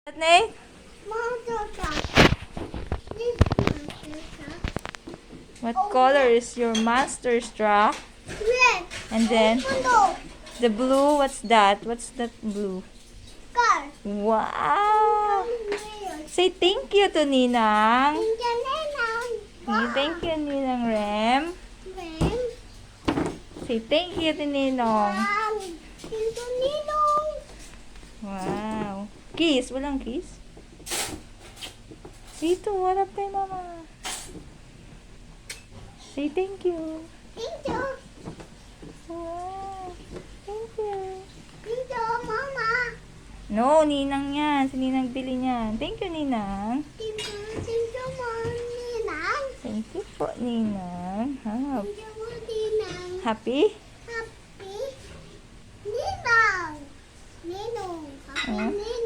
What, Nate? What color is your monster straw? Red. And then Blue. the blue, what's that? What's that blue? Car. Wow! Say thank you to Ninang. Say thank you, Ninang Rem. Say thank you to Ninong. Wow. Kiss. Walang kiss? Dito, harap kay mama. Say thank you. Thank you. Wow. Thank you. Thank you, Mama. No, Ninang yan. Si Ninang bili niyan. Thank you, Ninang. Thank you, Ninang. Thank you po, Ninang. Thank you, Ninang. Happy? Happy Ninang. Ninong. Happy Huh? Ninong.